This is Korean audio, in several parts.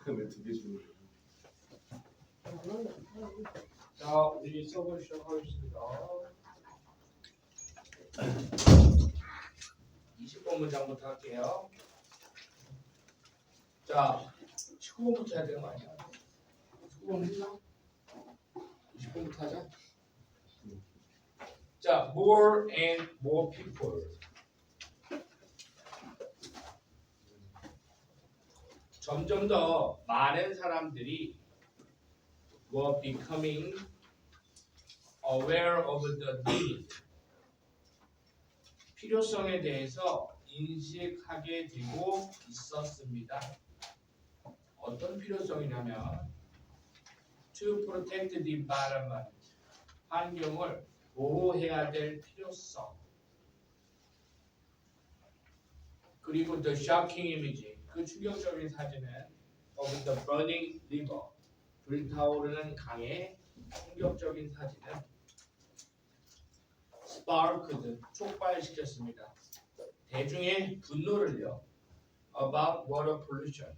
왜 두 개 주는 거야? 자, 우리 수업을 시작하겠습니다. 20번 문장부터 할게요. 자, 19번부터 해야 되는 거 아니야? 19번 했나? 20번부터 하자. 자, more and more people. 점점 더 많은 사람들이 were becoming aware of the need. 필요성에 대해서 인식하게 되고 있었습니다. 어떤 필요성이냐면 to protect the environment. 환경을 보호해야 될 필요성. 그리고 the shocking image. 그 충격적인 사진은 of the burning river. 불타오르는 강의 충격적인 사진은 sparked. 촉발시켰습니다. 대중의 분노를요. about water pollution.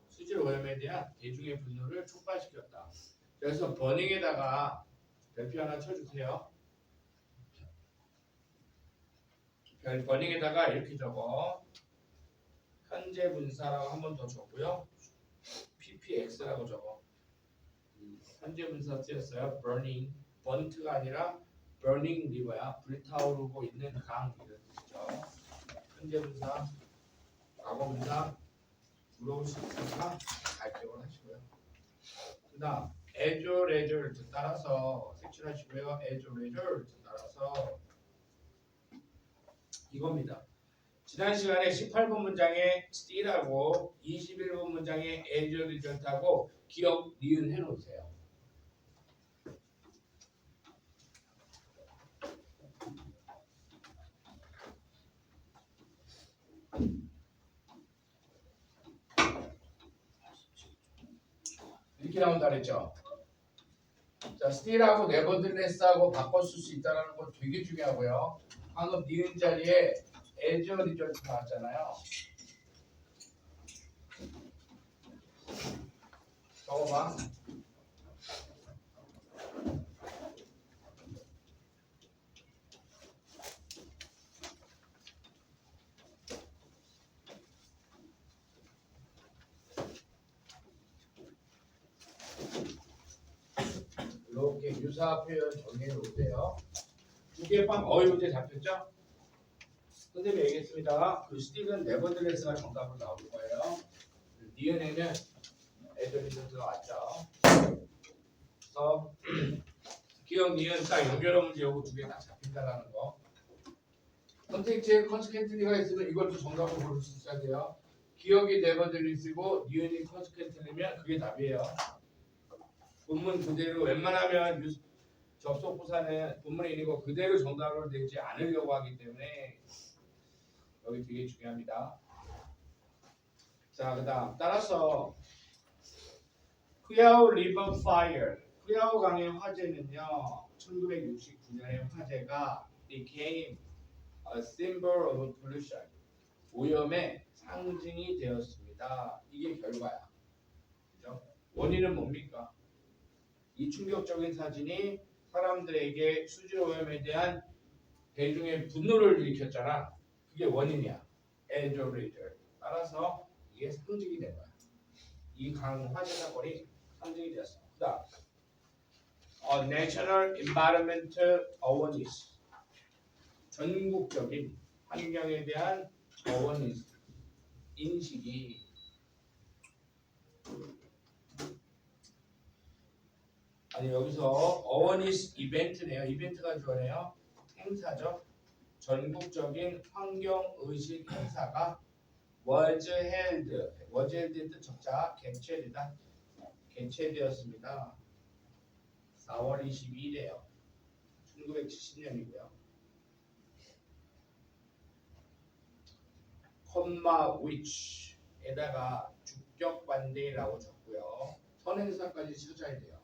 수질 오염에 대한 대중의 분노를 촉발시켰다. 그래서 버닝에다가 별표 하나 쳐주세요. 버닝에다가 이렇게 적어. 현재 분사라고 한 번 더 적고요. ppx라고 적어. 현재 분사 쓰였어요. burning, burnt가 아니라 burning river야. 불타오르고 있는 강 이런 뜻이죠. 현재 분사, 과거 분사 물어볼 수 있으니까 잘 기억을 하시고요. 그다음 as a result 따라서 색칠하시고요. as a result 따라서 이겁니다. 지난 시간에 18번 문장에 still하고 21번 문장에 as a result하고 기억 니은 해놓으세요. 이렇게 나온다 그랬죠. 자, still하고 nevertheless하고 바꿔 쓸 수 있다는 거 되게 중요하고요. 방금 니은 자리에 as a result 나왔잖아요. 적어봐. 이렇게 유사 표현 정리해 놓으세요. 두개빵 문제 잡혔죠? 선생님이 얘기했습니다. 그 still은 nevertheless가 정답으로 나올 거예요. 니은에는 as a result가 왔죠. 그래서 기억 니은 딱 연결어 문제 요거 두 개 딱 잡힌다라는 거. 선택지에 consequently가 있으면 이것도 정답으로 고를 수 있어야 돼요. 기억이 nevertheless고 니은이 consequently면 그게 답이에요. 본문 그대로 웬만하면 접속 부사는 본문에 있는 거 그대로 정답으로 내지 않으려고 하기 때문에 여기 되게 중요합니다. 자, 그다음 따라서 흐야오 리버 파이어, 흐야오 강의 화재는요, 1969년의 화재가 became a symbol of pollution, 오염의 상징이 되었습니다. 이게 결과야. 그죠? 원인은 뭡니까? 이 충격적인 사진이 사람들에게 수질 오염에 대한 대중의 분노를 일으켰잖아. 그게 원인이야. as a result. 따라서 이게 상징이 된 거야. 이 강 화재 사건이 상징이 되었어. 그다음, National Environmental Awareness. 전국적인 환경에 대한 awareness, 인식이 아니 여기서 awareness 이벤트네요. 이벤트가 좋아해요. 행사죠. 전국적인 환경의식 행사가 was held 뜻 적자 개최되다. 개최되었습니다. 4월 22일이에요. 1970년이고요. 콤마 which에다가 주격 관대라고 적고요. 선행사까지 찾아야 돼요.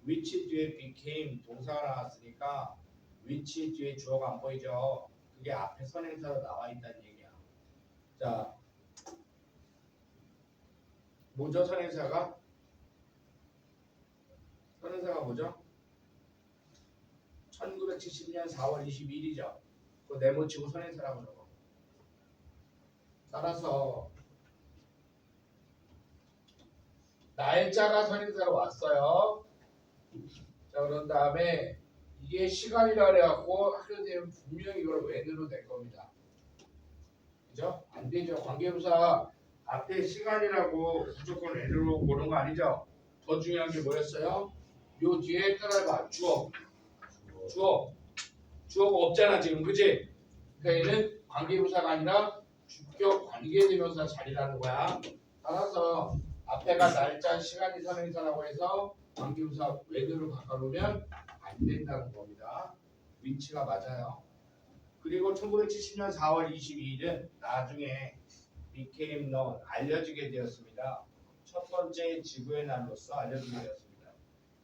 which 뒤에 became 동사가 나왔으니까 which 뒤에 주어가 안 보이죠. 그게 앞에 선행사로 나와 있다는 얘기야. 자, 뭐죠? 선행사가 뭐죠? 1970년 4월 22일이죠. 그 네모치고 선행사라고 그러고. 따라서 날짜가 선행사로 왔어요. 자, 그런 다음에 이게 시간이라 그래갖고 하게 되면 분명히 이걸 when으로 낼 겁니다. 그죠? 안 되죠. 관계부사 앞에 시간이라고 무조건 when으로 보는 거 아니죠? 더 중요한 게 뭐였어요? 요 뒤에 따라봐. 주어 없잖아 지금, 그치? 그러니까 얘는 관계부사가 아니라 주격 관계대명사 자리라는 거야. 따라서 앞에가 날짜, 시간이 선행사라고 해서 관계부사 when으로 바꿔놓으면 안 된다는 겁니다. 위치가 맞아요. 그리고 1970년 4월 22일은 나중에 became known, 알려지게 되었습니다. 첫 번째 지구의 날로서 알려지게 되었습니다.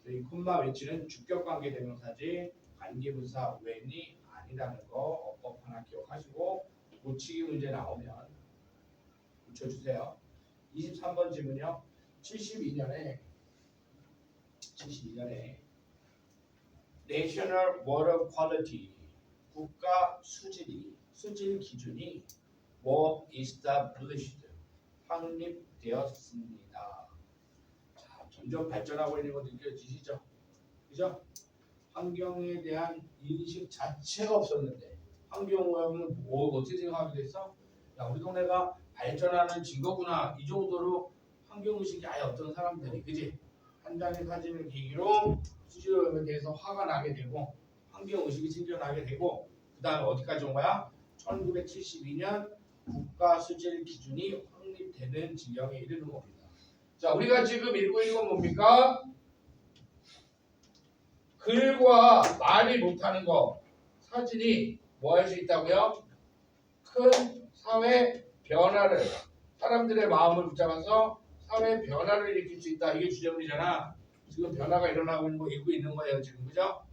이 콤마 위치는 주격관계 대명사지 관계부사 when이 아니라는 거 어법 하나 기억하시고 고치기 문제 나오면 붙여주세요. 23번 질문요. 72년에 National Water Quality 국가 수질 기준이 was established 확립되었습니다. 자, 점점 발전하고 있는 거 느껴지시죠? 그죠? 환경에 대한 인식 자체가 없었는데 환경오염은 어떻게 생각하게 됐어? 야, 우리 동네가 발전하는 증거구나. 이 정도로 환경의식이 아예 없던 사람들이, 그지? 한 장의 사진을 계기로 수질오염에 대해서 화가 나게 되고 환경의식이 생겨나게 되고 그 다음에 어디까지 온 거야? 1972년 국가수질 기준이 확립되는 지경에 이르는 겁니다. 자, 우리가 지금 읽고 있는 건 뭡니까? 글과 말이 못하는 거. 사진이 뭐 할 수 있다고요? 큰 사회 변화를, 사람들의 마음을 붙잡아서 사회 변화를 일으킬 수 있다. 이게 주제문이잖아. 지금 변화가 일어나고 있는 거 읽고 있는 거예요 지금, 그죠?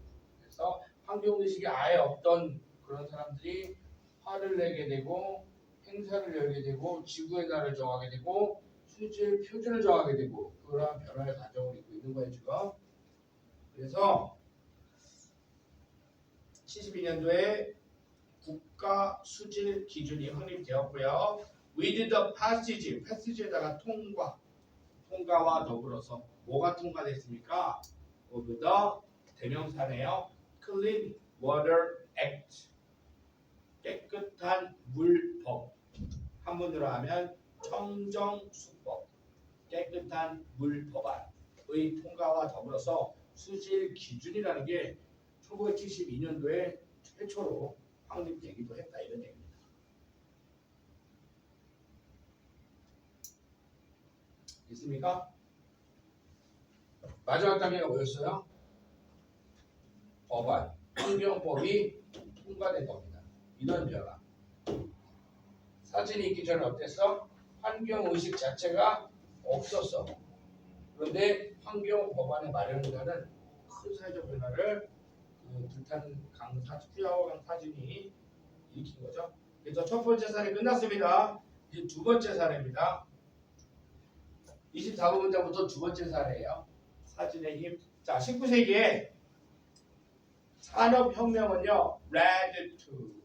그래서 환경의식이 아예 없던 그런 사람들이 화를 내게 되고 행사를 열게 되고 지구의 날을 정하게 되고 수질 표준을 정하게 되고 그러한 변화의 과정을 읽고 있는 거예요 지금. 그래서 72년도에 국가 수질 기준이 확립되었고요. With the passage에다가 통과와 더불어서 뭐가 통과됐습니까? of the 대명사네요. Clean Water Act 깨끗한 물법. 한문으로 하면 청정수법 깨끗한 물법안의 통과와 더불어서 수질 기준이라는 게 1972년도에 최초로 확립되기도 했다 이런 얘기입니다. 있습니까? 마지막 단계가 뭐였어요? 법안, 환경법이 통과된 겁니다. 이런 변화. 사진이 있기 전에 어땠어? 환경의식 자체가 없었어. 그런데 환경법안의 마련이라는 큰 사회적 변화를 불타는 후야오강 사진이 일으킨 거죠. 그래서 첫 번째 사례 끝났습니다. 이제 두 번째 사례입니다. 24번 문장부터 두 번째 사례예요. 사진의 힘. 자, 19세기에 산업혁명은요, led to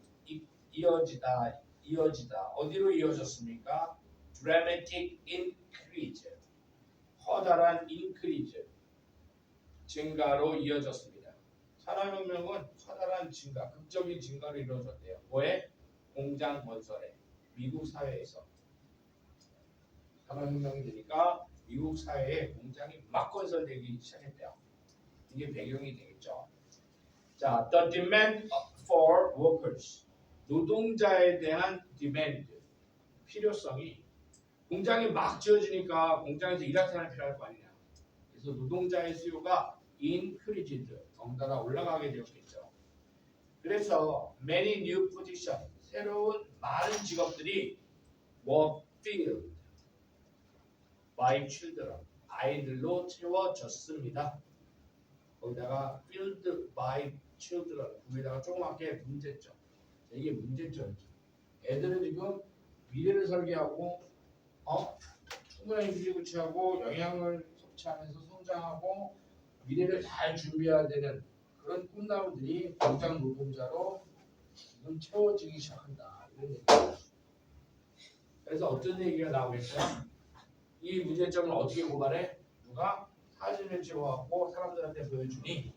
이어지다. 어디로 이어졌습니까? dramatic increase. 커다란 increase. 증가로 이어졌습니다. 산업혁명은 커다란 증가, 극적인 증가로 이루어졌대요. 뭐에? 공장 건설에. 미국 사회에서. 산업혁명이 되니까 미국 사회에 공장이 막 건설되기 시작했대요. 이게 배경이 되겠죠. 자, the demand for workers. 노동자에 대한 demand, 필요성이 공장이 막 지어지니까 공장에서 일할 사람이 필요할 거 아니냐. 그래서 노동자의 수요가 increased, 덩달아 올라가게 되었겠죠. 그래서 many new position, 새로운 많은 직업들이 were filled by children, 아이들로 채워졌습니다. 거기다가 filled by children, 거기다가 조그맣게 문제점. 이게 문제점이죠. 애들은 지금 미래를 설계하고 충분한 휴식을 취하고 영양을 섭취하면서 성장하고 미래를 잘 준비해야 되는 그런 꿈나무들이 공장 노동자로 지금 채워지기 시작한다. 이런 얘기입니다. 그래서 어떤 얘기가 나오겠어요? 이 문제점을 어떻게 고발해? 누가 사진을 찍어갖고 사람들한테 보여주니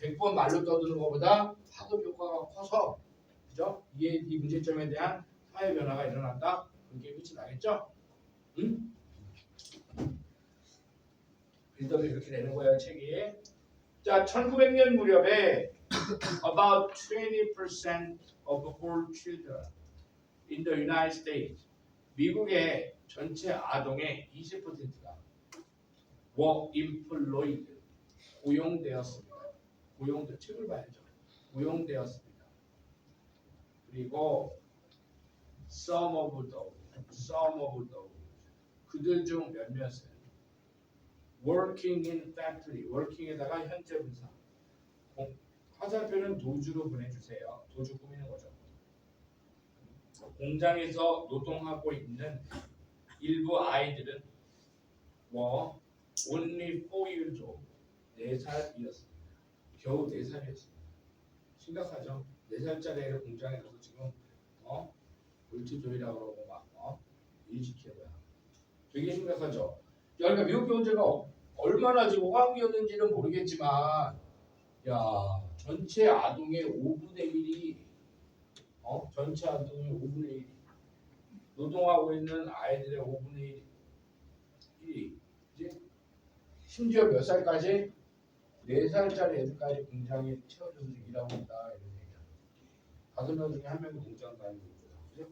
100번 말로 떠드는 것보다 파급 효과가 커서 그죠? 이 문제점에 대한 사회 변화가 일어난다. 그렇게 끝이 나겠죠? 응? 빌드업이 이렇게 되는 거예요, 책이. 자, 1900년 무렵에 about 20% of all children in the United States, 미국의 전체 아동의 20%가 were employed, 고용되었습니다. 책을 봐야죠. 고용되었습니다. 그리고 some of those, 그들 중 몇몇은 working in factory, working에다가 현재 분사. 화살표는 도주로 보내주세요. 도주 꾸미는 거죠. 공장에서 노동하고 있는 일부 아이들은 only 4 years old, 4살이었습니다. 겨우 4살이었습니다. 심각하죠. 4살짜리 애를 공장에 가서 지금 물질조이라고 그러고 막 일 시키는 거야. 되게 심각하죠. 그러니까 미국 경제가 얼마나 지금 호황기였는지는 모르겠지만, 야, 전체 아동의 5분의 1이 전체 아동의 5분의 1이 노동하고 있는 아이들의 5분의 1이 이제 심지어 몇 살까지? 4살짜리 애들까지 공장에 채워져서 일하고 있다. 이런 얘기야. 5명 중에 1명이 공장 다니고 있고요. 그죠?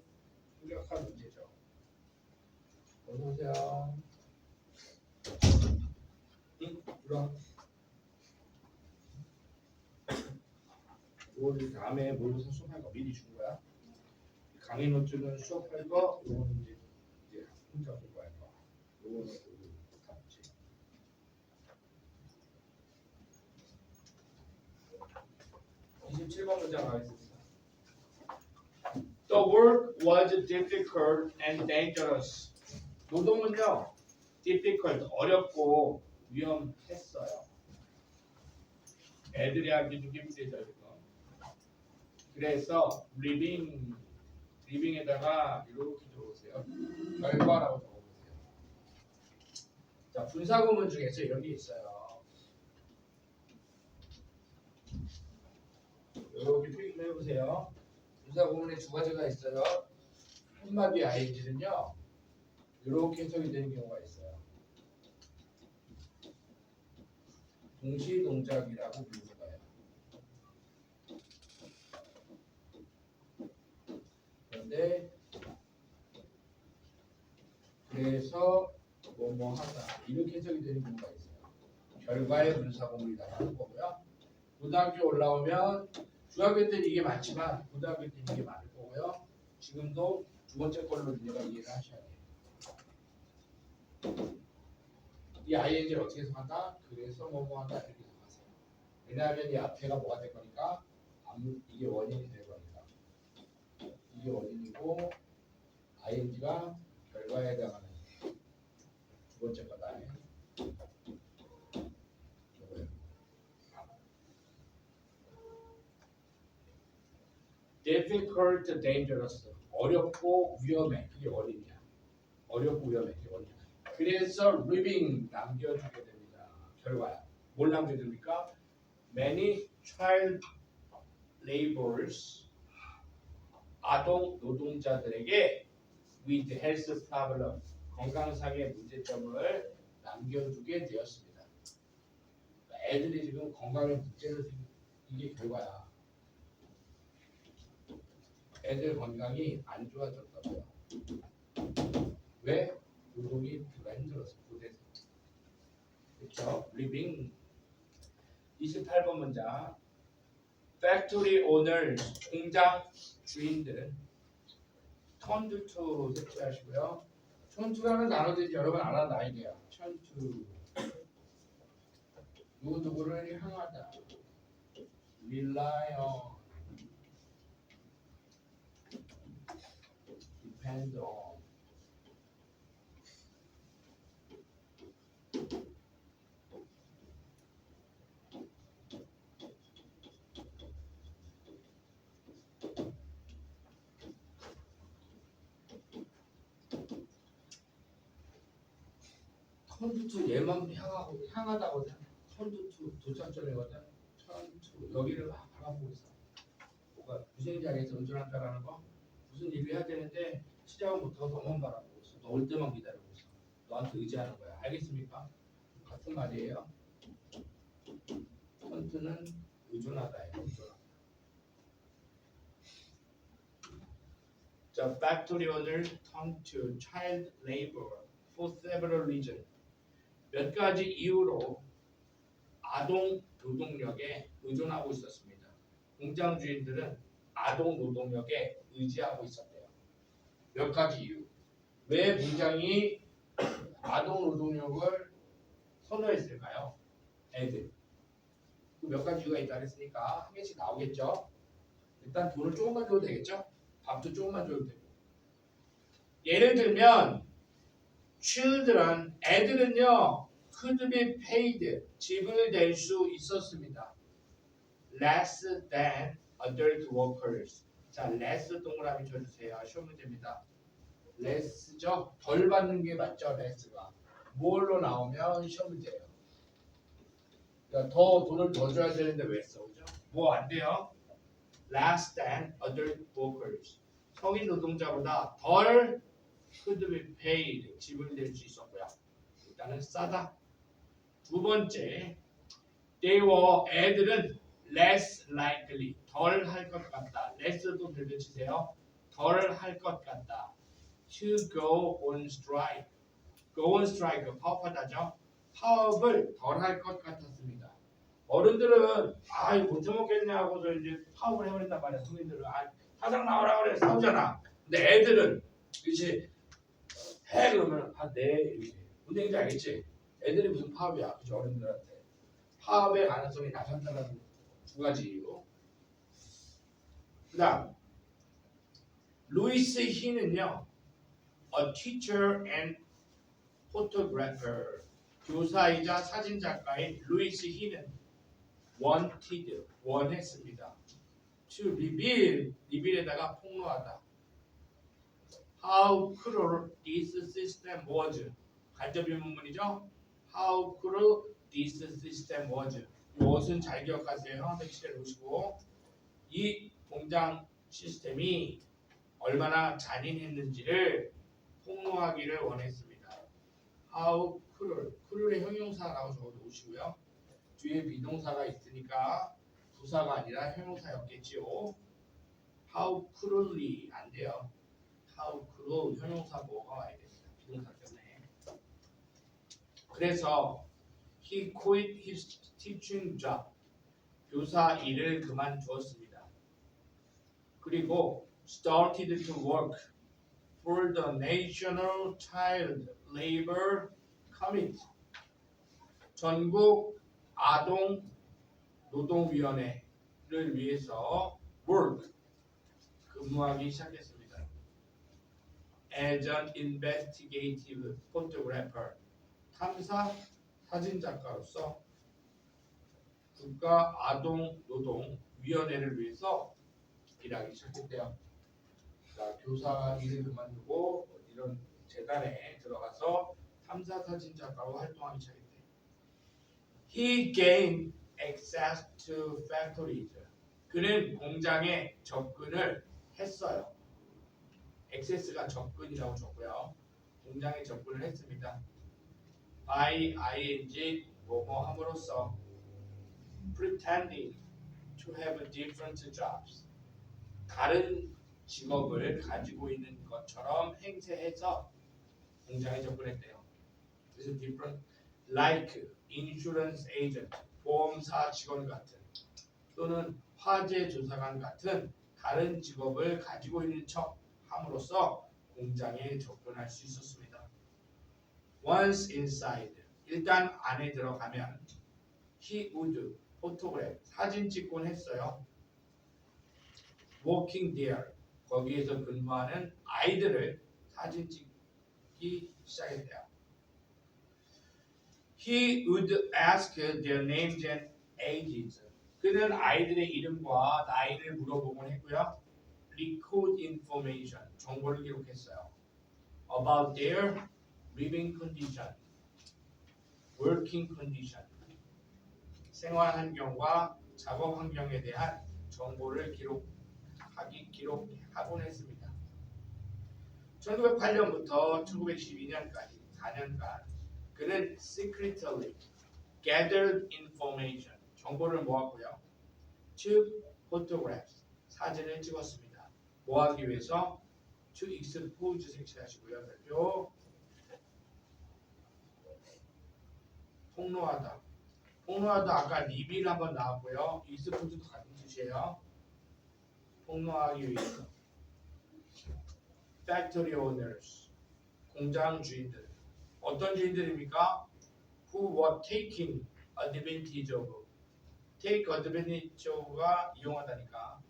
심각한 문제죠. 어서 오세요. 응? 들어와. 이걸 다음에 모여서 수업할 거 미리 준 거야. 강의 노트는 수업할 거, 이거는 이제 혼자 공부할 거. 이거는 답지. 이 27번 문장 가겠습니다. The work was difficult and dangerous. 노동은요, difficult, 어렵고 위험했어요. 애들이 하기도 힘들죠, 이거. 그래서 리빙에다가 이렇게 적으세요. 결과라고 적어보세요. 자, 분사구문 중에서 이런 게 있어요. 이렇게 표기 좀 해보세요. 분사구문에 두 가지가 있어요. 한마디 ing는요, 이렇게 해석이 되는 경우가 있어요. 동시 동작이라고 부르는 거예요. 그런데 그래서 뭐뭐 하다 이렇게 해석이 되는 경우가 있어요. 결과의 분사구문이다 하는 거고요. 고등학교 올라오면 중학교 때는 이게 많지만 고등학교 때는 이게 많을 거고요. 지금도 두 번째 걸로 우리가 이해를 하셔야 돼요. 이 ing를 어떻게 해석한다? 그래서 뭐뭐 한다 이렇게 해석하세요. 왜냐하면 이 앞에가 뭐가 될 거니까 이게 원인이 될 거니까 이게 원인이고 ing가 결과에 해당하는 두 번째 거다. difficult, dangerous, 어렵고 위험해. 그게 원인이야. 어렵고 위험해. 그게 원인이야. 그래서 living 남겨주게 됩니다. 결과야. 뭘 남겨줍니까? Many child laborers, 아동 노동자들에게 with health problem, 건강상의 문제점을 남겨주게 되었습니다. 애들이 지금 건강에 문제를 생기는 이게 결과야. 애들 건강이 안 좋아졌다고요. 왜? 노동이 힘들어서 고돼서. 그렇죠? living. 28번 문장. factory owners, 공장 주인들은 turned to 색칠하시고요. turn to라는 단어들이 여러분 알아는 아이디야. turn to 누구누구를 향하다. rely on, depend on. 턴투 얘만 향하다거든. 턴투 도착점이거든. 턴투 여기를 막 바라보고 있어. 뭐가 무슨 자리에서 운전한다라는 거, 무슨 일을 해야 되는데 시작은 못하고 너만 바라보고 있어. 너 올 때만 기다리고 있어. 너한테 의지하는 거야. 알겠습니까? 같은 말이에요. 턴투는 의존하다예요. 의존하다. The factory owner turned to child labor for several reasons. 몇 가지 이유로 아동 노동력에 의존하고 있었습니다. 공장 주인들은 아동 노동력에 의지하고 있었대요. 몇 가지 이유. 왜 공장이 아동 노동력을 선호했을까요? 애들. 몇 가지 이유가 있다 그랬으니까 한 개씩 나오겠죠. 일단 돈을 조금만 줘도 되겠죠. 밥도 조금만 줘도 되고. 예를 들면 children, 애들은요 could be paid, 지불될 수 있었습니다. less than adult workers. 자, less 동그라미 쳐주세요. 쉬운 문제입니다. less죠? 덜 받는 게 맞죠, less가. 뭘로 나오면 쉬운 문제예요. 그러니까 더 돈을 더 줘야 되는데 왜 써? 그죠? 뭐 안 돼요? less than adult workers. 성인 노동자보다 덜 could be paid, 지불될 수 있었고요. 일단은 싸다. 두 번째, they were, 애들은 less likely, 덜 할 것 같다. less도 별표 치세요. 덜 할 것 같다. to go on strike. go on strike, 파업하다죠. 파업을 덜 할 것 같았습니다. 어른들은 아 이거 못 처먹겠냐고서 이제 파업을 해버린단 말이야. 성인들은 아 사장 나오라 그래 싸우잖아. 근데 애들은 그렇지 해 그러면 아 네 이렇게 뭔 얘기인지 알겠지? 애들이 무슨 파업이야, 그죠? 어른들한테 파업의 가능성이 낮았다는 두 가지 이유. 그다음 루이스 히는요, a teacher and photographer, 교사이자 사진 작가인 루이스 히는 wanted, 원했습니다. to reveal, reveal에다가 폭로하다. How cruel this system was. 간접 의문문이죠. How cruel this system was. 이것은 잘 기억하세요. 백시를 보시고 이 공장 시스템이 얼마나 잔인했는지를 폭로하기를 원했습니다. How cruel. cruel의 형용사라고 적어놓으시고요. 뒤에 비동사가 있으니까 부사가 아니라 형용사였겠지요. How cruelly 안 돼요. How cruel 형용사 뭐가 와야 됩니다. 비동사 때문에. 그래서 he quit his teaching job. 교사 일을 그만두었습니다. 그리고 started to work for the National Child Labor Committee. 전국 아동 노동위원회를 위해서 work 근무하기 시작했습니다. As an investigative photographer, 탐사 사진 작가로서 국가 아동 노동 위원회를 위해서 일하기 시작했대요. 자, 교사 일을 그만두고 이런 재단에 들어가서 탐사 사진 작가로 활동하기 시작했대요. He gained access to factories. 그는 공장에 접근을 했어요. access가 접근이라고 적고요. 공장에 접근을 했습니다. by ing 뭐뭐 함으로써 pretending to have different jobs. 다른 직업을 가지고 있는 것처럼 행세해서 공장에 접근했대요. 그래서 different like insurance agent, 보험사 직원 같은 또는 화재 조사관 같은 다른 직업을 가지고 있는 척 함으로써 공장에 접근할 수 있었습니다. Once inside, 일단 안에 들어가면 he would photograph, 사진 찍곤 했어요. Working there, 거기에서 근무하는 아이들을 사진 찍기 시작했대요. He would ask their names and ages. 그는 아이들의 이름과 나이를 물어보곤 했고요. Record information, 정보를 기록했어요. About their living condition, working condition, 생활 환경과 작업 환경에 대한 정보를 기록하곤 했습니다. 1908년부터 1912년까지 4년간 그는 secretly gathered information, 정보를 모았고요. took photographs, 사진을 찍었습니다. 뭐 하기 위해서? to expose 색칠하시고요. 별표 폭로하다. 폭로하다 아까 리빌 한번 나왔고요. expose도 같은 뜻이에요. 폭로하기 위해서. factory owners, 공장 주인들. 어떤 주인들입니까? who were taking advantage of. take advantage of가 이용하다니까.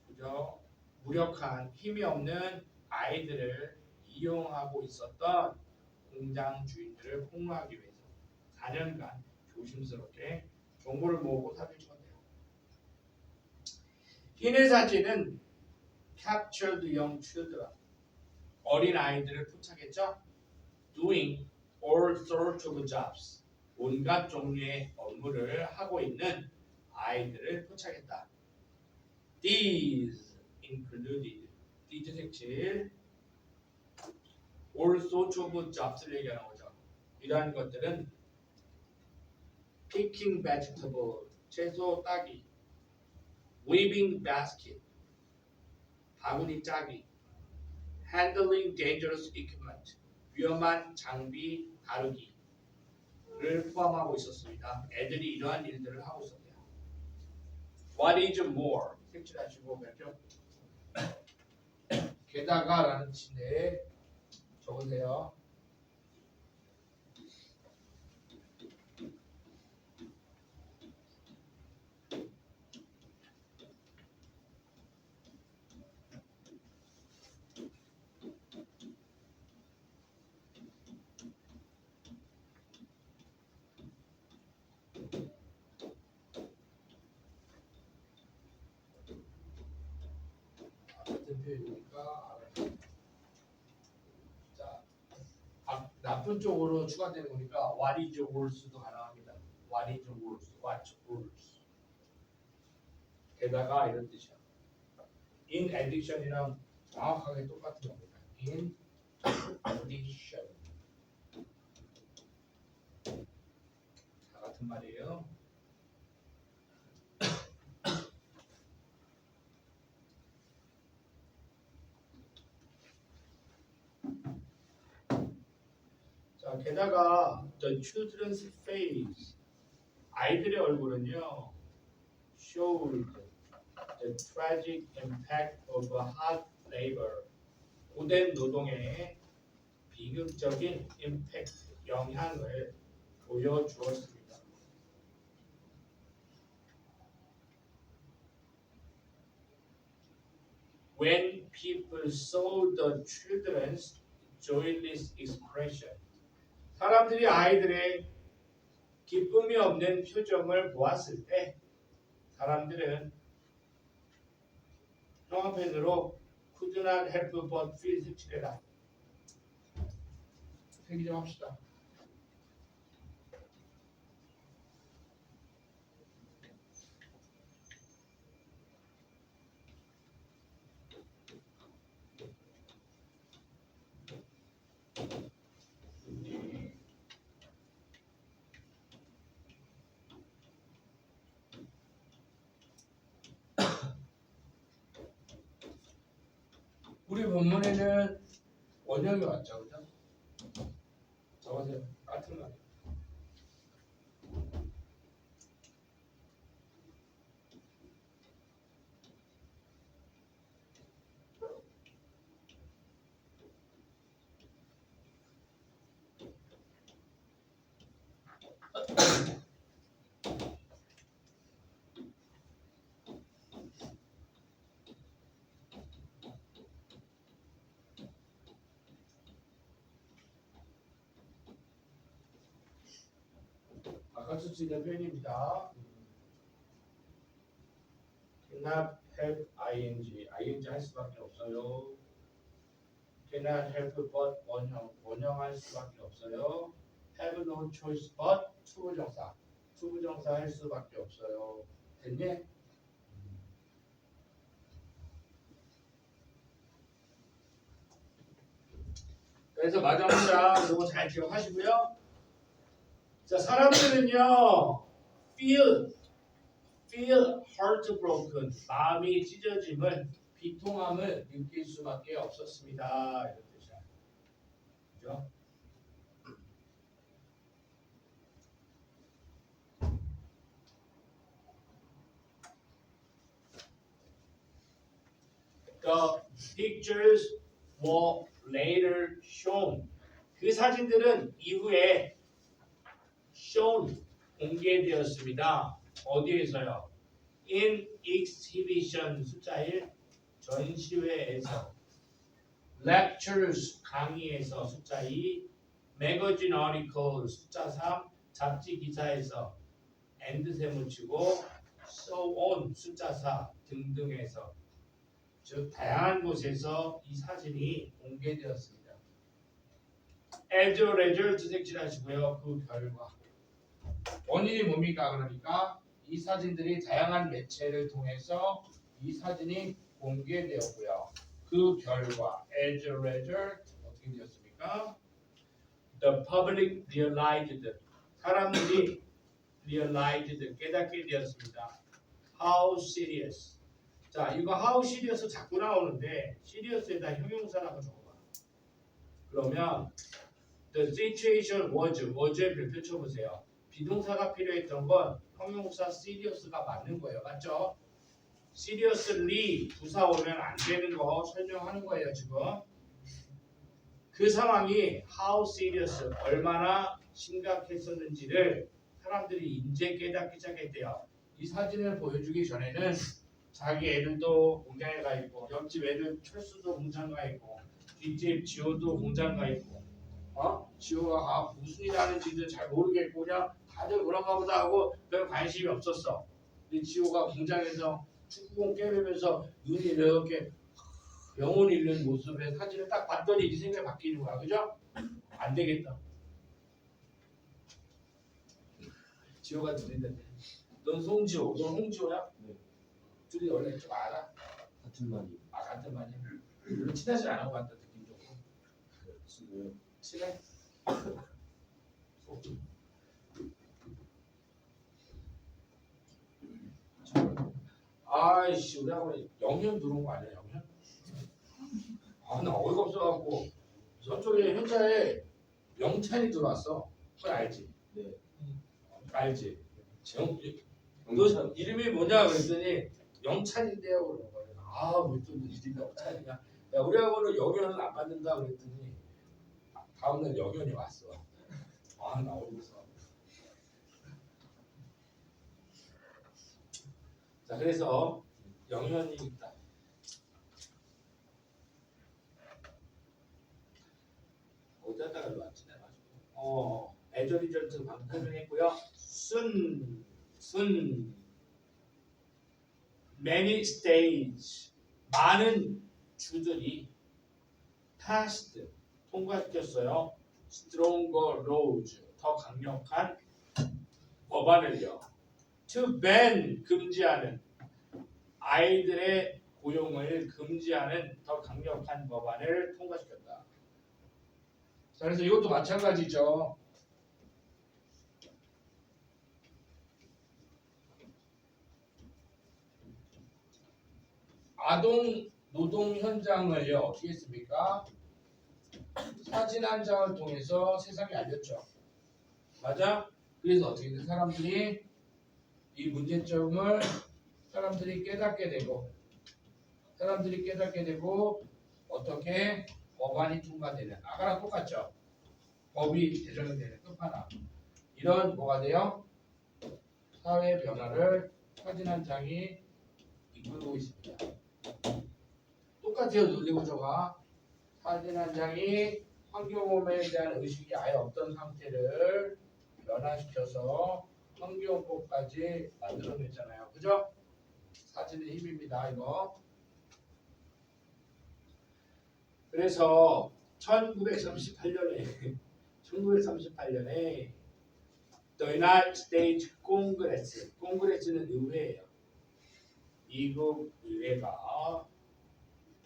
그죠? 무력한 힘이 없는 아이들을 이용하고 있었던 공장 주인들을 폭로하기 위해서 4년간 조심스럽게 정보를 모으고 사진을 찍었대요. 흰의 사진은 captured young children, 어린 아이들을 포착했죠. doing all sorts of jobs, 온갖 종류의 업무를 하고 있는 아이들을 포착했다. These included, these 색칠 all sorts of jobs를 얘기하는 거죠. 이러한 것들은 picking vegetable, 채소 따기, weaving basket, 바구니 짜기, handling dangerous equipment, 위험한 장비 다루기를 포함하고 있었습니다. 애들이 이러한 일들을 하고 있었대요. What is more? 색칠하시고 별표. 게다가라는 뜻인데 적으세요. 같은 표현이니까 자, 나쁜 쪽으로 추가되는 거니까 what is worse도 가능합니다. what is worse, what's worse. 게다가 이런 뜻이야. in addition이랑 정확하게 똑같은 겁니다. in addition 다 같은 말이에요. 자, 게다가 the children's face, 아이들의 얼굴은요, showed the tragic impact of hard labor, 고된 노동의 비극적인 임팩트, 영향을 보여주었습니다. When people saw the children's joyless expression, 사람들이 아이들의 기쁨이 없는 표정을 보았을 때 사람들은 형아펜으로 could not help but feel 색칠해라. 색이 좀 합시다. 우리 본문에는 원형이 왔죠, 그죠? 적으세요. 같은 말. 아까 쓸 수 있는 표현입니다. cannot have ing, ing 할 수밖에 없어요. cannot help but 원형할 수밖에 없어요. have no choice but 투부정사 할 수밖에 없어요. 됐니? 그래서 마지막 이거 잘 기억하시고요. 자, 사람들은요, feel heartbroken, 마음이 찢어짐을, 비통함을 느낄 수밖에 없었습니다. 이런 뜻이야. 그죠? The pictures were later shown. 그 사진들은 이후에 shown, 공개되었습니다. 어디에서요? In exhibition, 숫자 1, 전시회에서. Lectures, 강의에서, 숫자 2, magazine articles, 숫자 3, 잡지 기사에서. and 세 붙이고 so on, 숫자 4 등등에서. 즉 다양한 곳에서 이 사진이 공개되었습니다. As a result 색칠하시고요. 그 결과 원인이 뭡니까? 그러니까 이 사진들이 다양한 매체를 통해서 이 사진이 공개되었고요. 그 결과 as a result 어떻게 되었습니까? The public realized, 사람들이 realized, 깨닫게 되었습니다. How serious. 자, 이거 how serious 자꾸 나오는데 serious에다 형용사라고 적어봐. 그러면 the situation was에 별표 쳐보세요. 비동사가 필요했던 건 형용사 serious가 맞는 거예요. 맞죠? seriously 부사 오면 안 되는 거 설명하는 거예요. 지금 그 상황이 how serious, 얼마나 심각했었는지를 사람들이 이제 깨닫기 시작했대요. 이 사진을 보여주기 전에는 자기 애들도 공장에 가 있고, 옆집 애들 철수도 공장 가 있고, 뒷집 지호도 공장 가 있고, 지호가 무슨 일 하는지도 잘 모르겠고 그냥 다들 그런가 보다 하고 별 관심이 없었어. 근데 지호가 공장에서 축구공 깨매면서 눈이 이렇게 영혼 잃는 모습의 사진을 딱 봤더니 네 생각이 바뀌는 거야. 그죠? 안 되겠다. 지호가 들린다. 넌 송지호, 넌 홍지호야? 네. 둘이 원래 좀 알아? 같은 말이. 같은 말이야. 별로 친하지 않은 것 같다 느낌적으로. 지금 친해? 아이씨, 우리 학원에 영현 들어온 거 아니야, 영현? 나 어이가 없어갖고 저쪽에 현자에 영찬이 들어왔어. 그걸 알지? 네. 알지? 너 이름이 뭐냐 그랬더니 영찬인데요 그러는 거야. 왜또 이름이 영찬이냐? 야, 우리 학원은 영현은 안 받는다 그랬더니 다음날 영현이 왔어. 나 어이가 없어. 자, 그래서 영현이 있다. 어디다가 왔지 내가. 애저 리절트 방금 설명했고요. 순 many stage, 많은 주들이 passed, 통과시켰어요. stronger laws, 더 강력한 법안을요. to ban, 금지하는, 아이들의 고용을 금지하는 더 강력한 법안을 통과시켰다. 자, 그래서 이것도 마찬가지죠. 아동 노동 현장을요 어떻게 했습니까? 사진 한 장을 통해서 세상에 알렸죠. 맞아? 그래서 어떻게 된 사람들이 이 문제점을 사람들이 깨닫게 되고 어떻게 법안이 통과되는, 아까랑 똑같죠? 법이 제정이 되는 끝판왕. 이런 뭐가 돼요? 사회 변화를 사진 한 장이 이끌고 있습니다. 똑같아요. 논리구조가. 사진 한 장이 환경오염에 대한 의식이 아예 없던 상태를 변화시켜서 환경법까지 만들어냈잖아요. 그죠? 사진의 힘입니다. 이거. 그래서 1938년에 The United States Congress, 콩그레스는 의회예요. 미국 의회가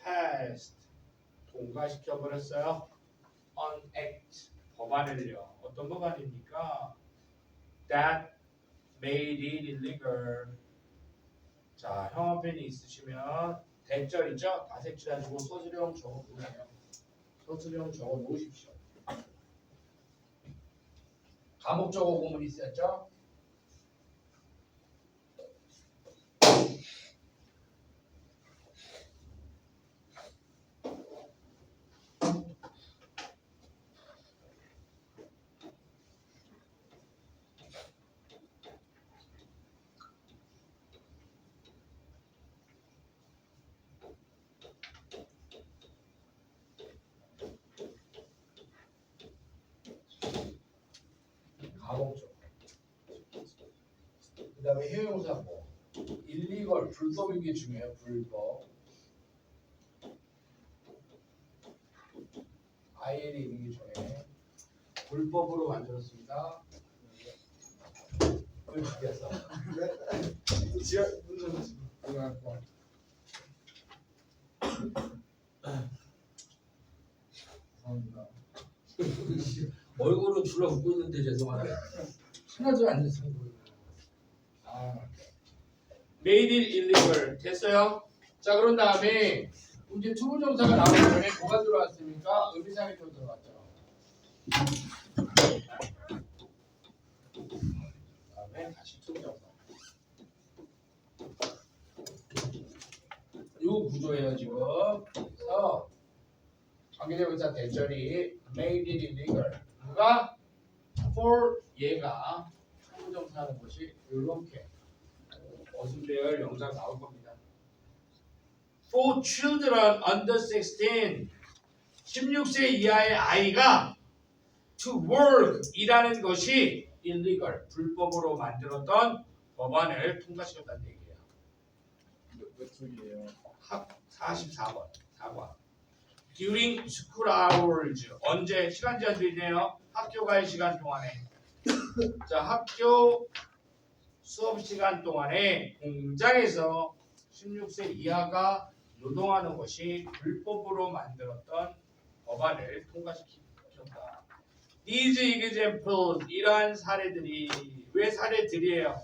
passed, 통과시켜 버렸어요. An act, 법안을요. 어떤 법안입니까? That made it illegal. 자, 형광펜이 있으시면 대절이죠? 다 색칠하시고 서술형 적어 놓으세요. 서술형 적어 놓으십시오. 가목적어 구문 있었죠? 가목적어. 그 다음에 형용사 뭐? illegal, 불법인 게 중요해요. 불법. IL이 있는 게 중요해. 불법으로 만들었습니다. 왜 죽였어? 지하 문제는 감사합니다. 얼굴은 줄라 웃고 있는데 죄송하네. 하나도 안 됐어요. made it illegal 됐어요? 자 그런 다음에 이제 투부정사가 나오기 전에 뭐가 들어왔습니까? 의미상이 좀 들어갔죠. 그다음에 다시 투부정사. 이 구조예요 지금. 그래서 관계대명사 대절이 made it illegal. 누가 for 얘가 투부정사하는 것이 이렇게. 어순배열 영상 나올 겁니다. For children under 16, 16세 이하의 아이가 to work 일하는 것이 illegal, 불법으로 만들었던 법안을 통과시켰다는 얘기예요. 몇 쪽이에요? 44번, 4번. During school hours, 언제 시간 제한 있네요. 학교 갈 시간 동안에. 자, 학교 수업 시간 동안에 공장에서 16세 이하가 노동하는 것이 불법으로 만들었던 법안을 통과시켰다. These examples, 이러한 사례들이 왜 사례들이에요?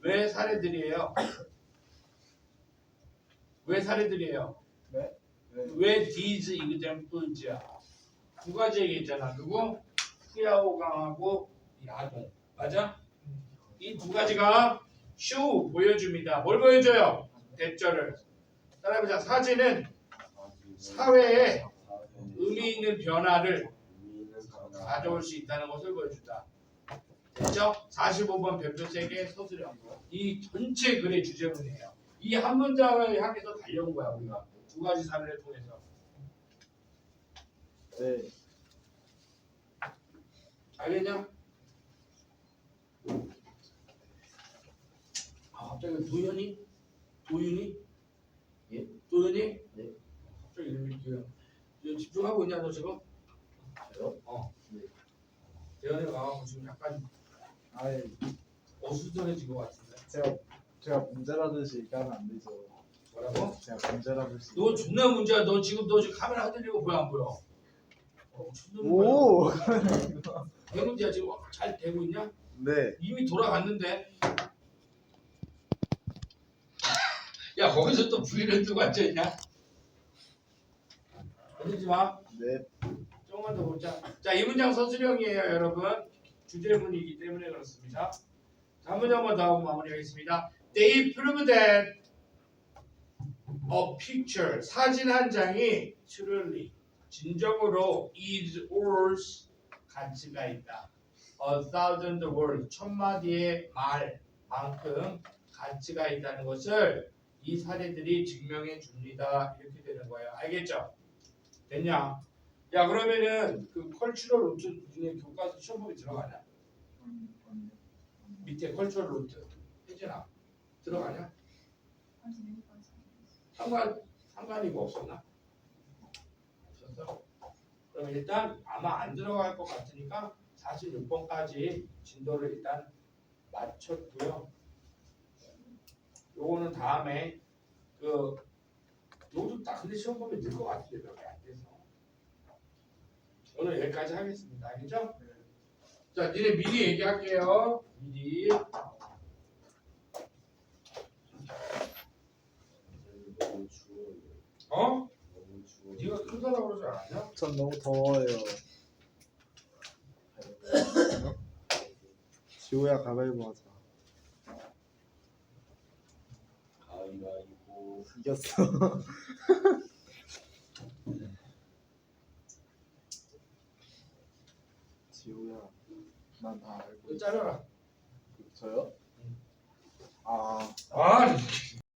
왜 사례들이에요? 왜 사례들이에요? 네? 네. 왜 these examples야? 두 가지 얘기했잖아. 누구? 후야오강하고 야동. 맞아? 이 두 가지가 show 보여줍니다. 뭘 보여줘요? 대절을. 따라해보자. 사진은 사회에 의미 있는 변화를 가져올 수 있다는 것을 보여준다. 됐죠? 45번 별표 3개 서술형. 이 전체 글의 주제문이에요. 이 한 문장을 향해서 달려온 거야 우리가. 두 가지 사례를 통해서. 네. 알겠냐? 갑자기 도현이? 도윤이? 예? 도윤이? 네. 갑자기 이름이 기억. 집중하고 있냐 너 지금? 저요? 네. 대현이가 나와서 지금 약간 아예 어수선해진 것 같은데. 제가 문제라듯이 얘기하면 안 되죠. 뭐라고? 제가 문제라듯이. 너 존나 문제야. 너 지금 카메라 흔들리고 보여 안 보여? 오. 내 문제야 지금 잘 되고 있냐? 네. 이미 돌아갔는데. 야 거기서 또 V를 뜨고 앉아있냐? 흔들지 마. 네. 조금만 더 보자. 자, 이 문장 서술형이에요, 여러분. 주제문이기 때문에 그렇습니다. 자, 한 문장만 더 하고 마무리하겠습니다. They prove that a picture, 사진 한 장이 truly, 진정으로 is worth 가치가 있다. 1,000 words, 1000마디의 말만큼 가치가 있다는 것을 이 사례들이 증명해 줍니다. 이렇게 되는 거예요. 알겠죠? 됐냐? 야 그러면은 그 컬처럴 루트 중에 교과서 시험법이 들어가냐? 밑에 컬처럴 루트 혜진아 들어가냐? 상관이 뭐 없었나? 알았어? 그럼 일단 아마 안 들어갈 것 같으니까 46번까지 진도를 일단 맞췄고요. 요거는 다음에 그 요도 딱 근데 시험 보면 늘 것 같은데 몇 개 안 돼서 오늘 여기까지 하겠습니다. 알겠죠? 자, 니네 미리 얘기할게요. 미리. 너무 추워요. 어? 너무 추워요. 네가 크다라고 그러지 않았냐? 전 너무 더워요. 지호야 가위바위보 하자. 가위바위보. 이겼어. 지호야, 난 다 알고 이거 있어. 자르라. 저요? 아, 아,